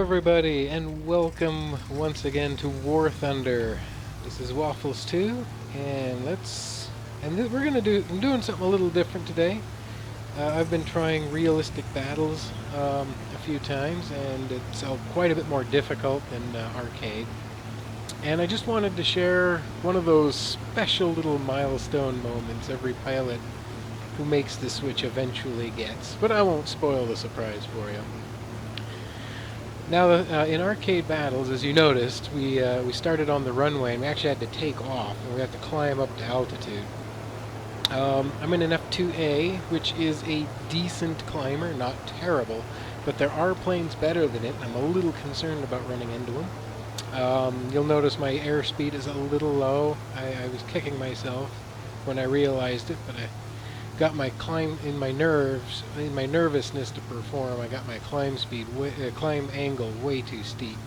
everybody, and welcome once again to Warthunder. This is WafflesToo, and we're gonna I'm doing something a little different today. I've been trying realistic battles a few times, and it's quite a bit more difficult than arcade. And I just wanted to share one of those special little milestone moments every pilot who makes the switch eventually gets. But I won't spoil the surprise for you. Now, in arcade battles, as you noticed, we started on the runway, and we actually had to take off, and we had to climb up to altitude. I'm in an F2A, which is a decent climber, not terrible, but there are planes better than it, and I'm a little concerned about running into them. You'll notice my airspeed is a little low. I was kicking myself when I realized it, but I got my my nervousness to perform. I got my climb angle way too steep.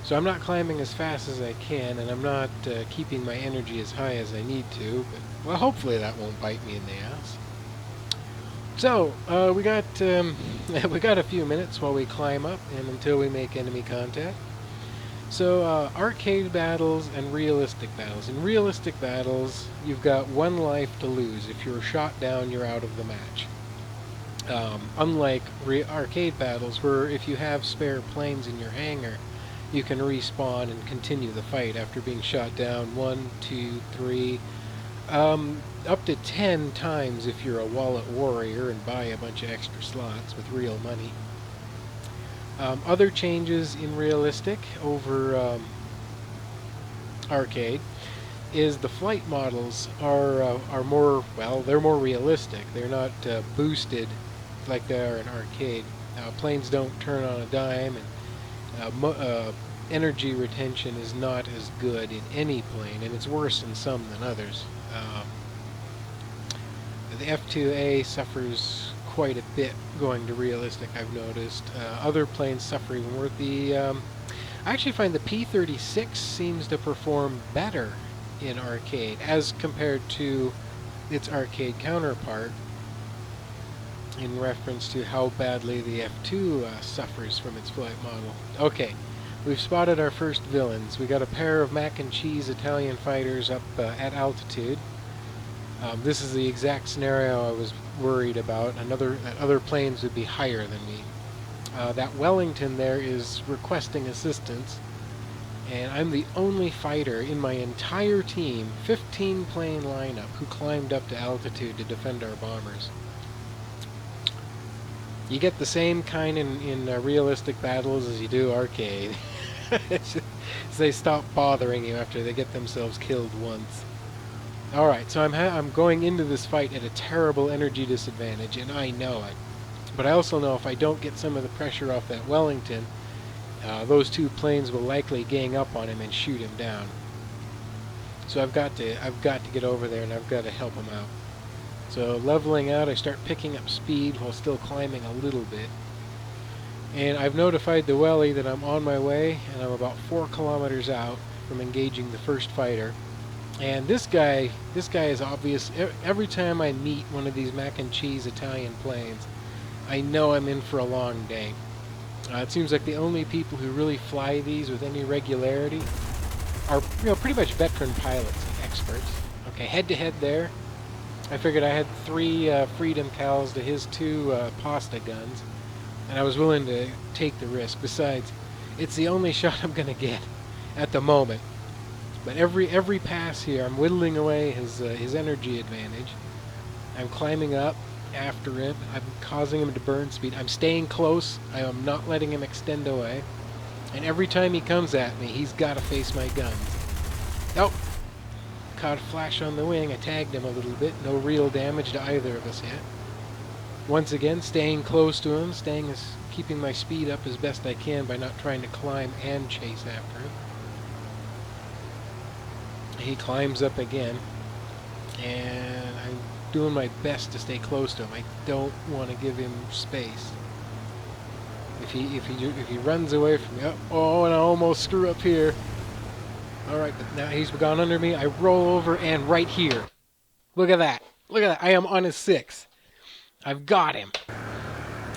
So I'm not climbing as fast as I can, and I'm not keeping my energy as high as I need to. But, well, hopefully that won't bite me in the ass. So we got we got a few minutes while we climb up and until we make enemy contact. So, arcade battles and realistic battles. In realistic battles, you've got one life to lose. If you're shot down, you're out of the match. Unlike arcade battles, where if you have spare planes in your hangar, you can respawn and continue the fight after being shot down 1, 2, 3, up to 10 times if you're a wallet warrior and buy a bunch of extra slots with real money. Other changes in realistic over arcade is the flight models are more, well, they're more realistic. They're not boosted like they are in arcade. Planes don't turn on a dime, and energy retention is not as good in any plane, and it's worse in some than others. The F2A suffers quite a bit going to realistic, I've noticed. Other planes suffer even more. I actually find the P-36 seems to perform better in arcade as compared to its arcade counterpart in reference to how badly the F2 suffers from its flight model. Okay, we've spotted our first villains. We got a pair of mac and cheese Italian fighters up at altitude. This is the exact scenario I was worried about. That other planes would be higher than me. That Wellington there is requesting assistance, and I'm the only fighter in my entire team, 15 plane lineup, who climbed up to altitude to defend our bombers. You get the same kind in realistic battles as you do arcade. They stop bothering you after they get themselves killed once. Alright, so I'm going into this fight at a terrible energy disadvantage, and I know it. But I also know if I don't get some of the pressure off that Wellington, those two planes will likely gang up on him and shoot him down. So I've got to get over there, and I've got to help him out. So leveling out, I start picking up speed while still climbing a little bit. And I've notified the Welly that I'm on my way, and I'm about 4 kilometers out from engaging the first fighter. And this guy is obvious. Every time I meet one of these mac and cheese Italian planes, I know I'm in for a long day. It seems like the only people who really fly these with any regularity are, pretty much veteran pilots and experts. Okay, head to head there. I figured I had 3 Freedom Cals to his 2 pasta guns, and I was willing to take the risk. Besides, it's the only shot I'm gonna get at the moment. But every pass here, I'm whittling away his energy advantage. I'm climbing up after him. I'm causing him to burn speed. I'm staying close. I am not letting him extend away. And every time he comes at me, he's got to face my guns. Oh! Caught a flash on the wing. I tagged him a little bit. No real damage to either of us yet. Once again, staying close to him, keeping my speed up as best I can by not trying to climb and chase after him. He climbs up again, and I'm doing my best to stay close to him. I don't want to give him space. If he runs away from me, oh, and I almost screw up here. All right, but now he's gone under me. I roll over, and right here, look at that! Look at that! I am on his 6. I've got him.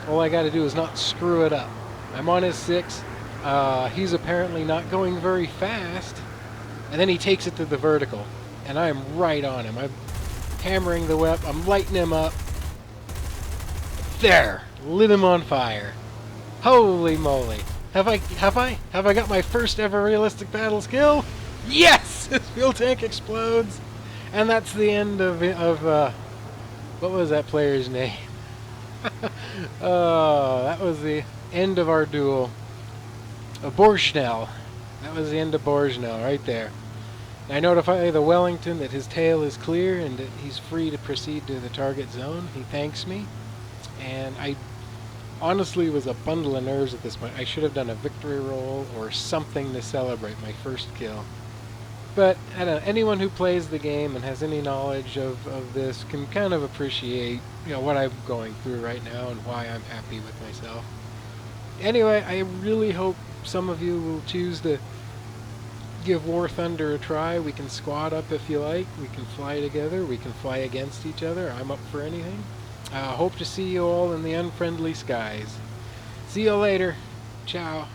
All I got to do is not screw it up. I'm on his 6. He's apparently not going very fast, and then he takes it to the vertical, and I am right on him. I'm hammering the whip. I'm lighting him up. There, lit him on fire. Holy moly! Have I got my first ever realistic battle skill? Yes! His fuel tank explodes, and that's the end of what was that player's name? Oh, that was the end of our duel. Borshnell. That was the end of Borshnell right there. I notify the Wellington that his tail is clear and that he's free to proceed to the target zone. He thanks me, and I honestly was a bundle of nerves at this point. I should have done a victory roll or something to celebrate my first kill. But I don't know, anyone who plays the game and has any knowledge of this can kind of appreciate, you know, what I'm going through right now and why I'm happy with myself. Anyway, I really hope some of you will choose to give Warthunder a try. We can squad up if you like. We can fly together. We can fly against each other. I'm up for anything. Hope to see you all in the unfriendly skies. See you later. Ciao.